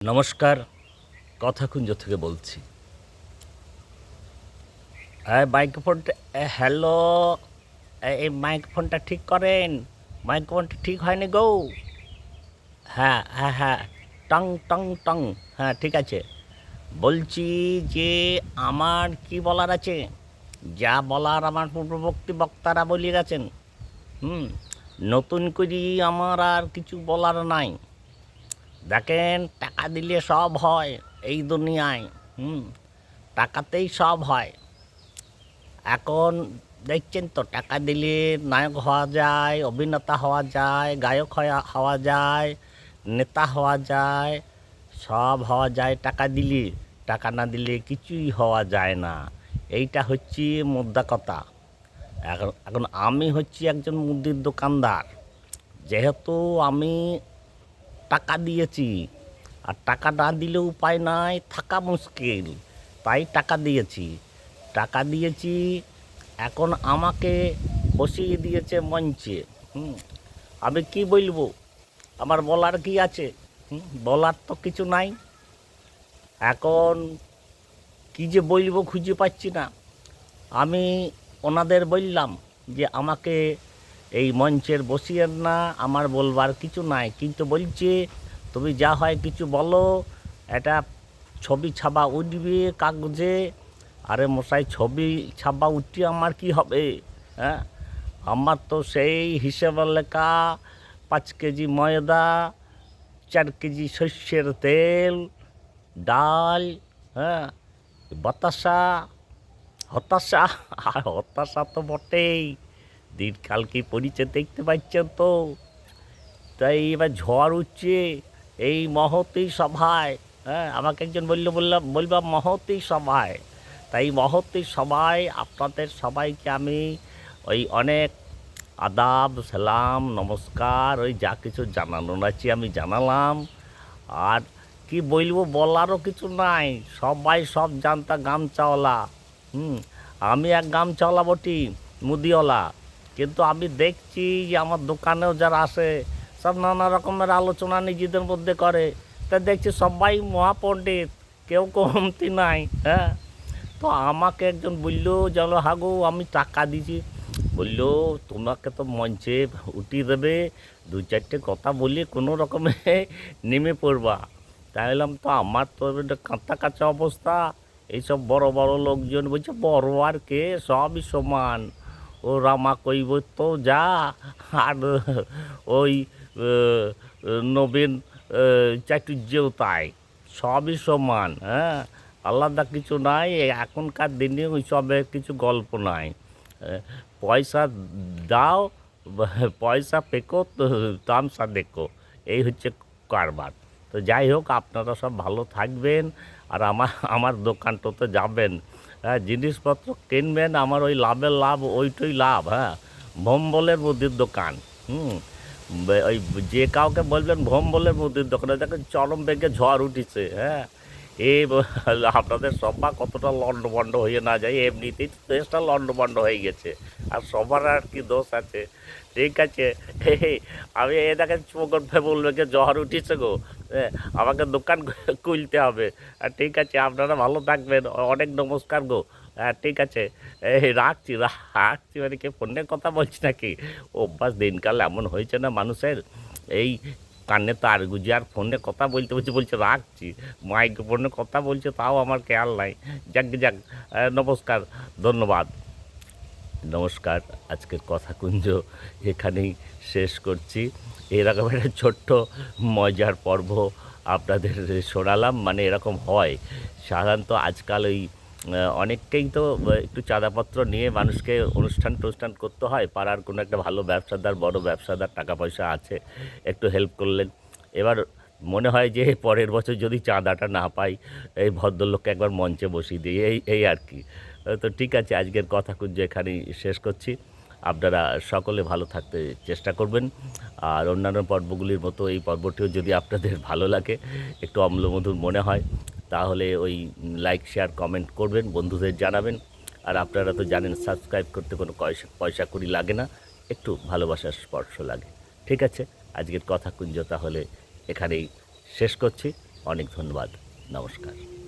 নমস্কার, কথাকুঞ্জ থেকে বলছি। মাইক্রোফোনটা হ্যালো, এই মাইক্রোফোনটা ঠিক করেন। মাইক্রোফোনটা ঠিক হয়নি গো। হ্যাঁ হ্যাঁ হ্যাঁ, টং টং টং। হ্যাঁ ঠিক আছে। বলছি যে আমার কি বলার আছে, যা বলার আমার পূর্ববর্তী বক্তারা বলে গেছেন। হুম, নতুন করে আমার আর কিছু বলার নাই। দেখেন, টাকা দিলে সব হয় এই দুনিয়ায়। হুম, টাকাতেই সব হয়। এখন দেখছেন তো, টাকা দিলে নায়ক হওয়া যায়, অভিনেতা হওয়া যায়, গায়ক হওয়া যায়, নেতা হওয়া যায়, সব হওয়া যায় টাকা দিলে। টাকা না দিলে কিছুই হওয়া যায় না। এইটা হচ্ছে মোদ্দা কথা। এখন এখন আমি হচ্ছি একজন মুদির দোকানদার। যেহেতু আমি টাকা দিয়েছি, আর টাকা না দিলে উপায় নাই, থাকা মুশকিল, তাই টাকা দিয়েছি। টাকা দিয়েছি, এখন আমাকে বসিয়ে দিয়েছে মঞ্চে। হুম, আমি কি বলবো? আমার বলার কি আছে? বলার তো কিছু নাই। এখন কি যে বলবো খুঁজে পাচ্ছি না। আমি ওনাদের বললাম যে আমাকে এই মঞ্চের বসিয়েন না, আমার বলবার কিছু নাই। কিন্তু বলছে তুমি যা হয় কিছু বলো, এটা ছবি ছাপা উঠবে কাগজে। আরে মশাই, ছবি ছাপা উঠে আমার কি হবে? হ্যাঁ, আমার তো সেই হিসেবের লেখা 5 কেজি ময়দা, 4 কেজি শস্যের তেল, ডাল, হ্যাঁ, বাতাসা, হতাশা। আর হতাশা তো বটেই। দিনকাল কি পরিচয় দেখতে পাচ্ছেন তো। তাই এবার ঝড় উঠছে এই মহতী সভায়। হ্যাঁ, আমাকে একজন বললাম মহতী সভায়। তাই মহতী সভায় আপনাদের সবাইকে আমি ওই অনেক আদাব, সালাম, নমস্কার, ওই যা কিছু জানানোর আছে আমি জানালাম। আর কি বলবো, বলারও কিছু নাই। সবাই সব জানতা গামচাওয়ালা। হুম, আমি এক গামচাওয়ালা বটি, মুদিওয়ালা। কিন্তু আমি দেখছি যে আমার দোকানেও যারা আসে, সব নানা রকমের আলোচনা নিজেদের মধ্যে করে। তা দেখছি সবাই মহাপণ্ডিত, কেউ কমতি নাই। হ্যাঁ, তো আমাকে একজন বললো, জানো হাগো আমি টাকা দিয়েছি। বললো তোমাকে তো মঞ্চে উঠিয়ে দেবে, 2-4টে কথা বলি কোনো রকমে নেমে পড়বা। তাই বললাম তো আমার তো একটা কাঁচা কাঁচা অবস্থা। এইসব বড় বড় লোকজন বলছে বড় আর কে, সবই সমান। ও রামা কইব তো যা, আর ওই নবীন চাটুর্যেও তাই, সবই সমান। হ্যাঁ, আলাদা কিছু নাই। এখনকার দিনে ওই সবের কিছু গল্প নাই। পয়সা দাও, পয়সা পেকো, তামসা দেখো, এই হচ্ছে কারবার। তো যাই হোক, আপনারা সব ভালো থাকবেন। আর আমার আমার দোকানটাতে যাবেন, হ্যাঁ, জিনিসপত্র কিনবেন। আমার ওই লাভের লাভ, ওইটাই লাভ। হ্যাঁ, ভম্বলের মুদির দোকান। হুম, ওই যে কাউকে বলবেন ভম্বলের মুদির দোকানে, দেখেন চরম বেগে ঝড় উঠিছে। হ্যাঁ, এই আপনাদের সভা কতটা লন্ডভন্ড হয়ে না যায়, এমনিতেই দেশটা লন্ডভন্ড হয়ে গেছে। আর সবার আর কি দোষ আছে? ঠিক আছে, আমি এ দেখেন চোখ বলবে যে ঝড় উঠিছে গো, আমাকে দোকান খুলতে হবে। আর ঠিক আছে, আপনারা ভালো থাকবেন। অনেক নমস্কার গো। হ্যাঁ ঠিক আছে, এই রাখছি মানে কি ফোনে কথা বলছি নাকি? অভ্যাস দিনকাল এমন হয়েছে না মানুষের, এই কানে তার গুঁজে আর ফোনে কথা বলতে বলছে, বলছে রাখছি। মাইক্রোফোনে কথা বলছে তাও আমার খেয়াল নাই। যাক যাক, নমস্কার, ধন্যবাদ, নমস্কার। আজকের কথাকুঞ্জ এখানেই শেষ করছি। এরকম একটা ছোট্ট মজার পর্ব আপনাদের শোনালাম। মানে এরকম হয় সাধারণত আজকাল। ওই অনেককেই তো একটু চাঁদাপত্র নিয়ে মানুষকে অনুষ্ঠান টনুষ্ঠান করতে হয়। পাড়ার কোনো একটা ভালো ব্যবসাদার, বড় ব্যবসাদার, টাকা পয়সা আছে, একটু হেল্প করলেন। এবার মনে হয় যে পরের বছর যদি চাঁদাটা না পাই, এই ভদ্রলোককে একবার মঞ্চে বসিয়ে দিই, এই এই আর কি। তো ঠিক আছে, আজকের কথাকুঞ্জ এখানেই শেষ করছি। আপনারা সকলে ভালো থাকতে চেষ্টা করবেন। আর অন্যান্য পর্বগুলির মতো এই পর্বটিও যদি আপনাদের ভালো লাগে, একটু অম্লমধুর মনে হয়, তাহলে ওই লাইক, শেয়ার, কমেন্ট করবেন, বন্ধুদের জানাবেন। আর আপনারা তো জানেন সাবস্ক্রাইব করতে কোনো পয়সা কড়ি লাগে না, একটু ভালোবাসার স্পর্শ লাগে। ঠিক আছে, আজকের কথাকুঞ্জ তাহলে এখানেই শেষ করছি। অনেক ধন্যবাদ, নমস্কার।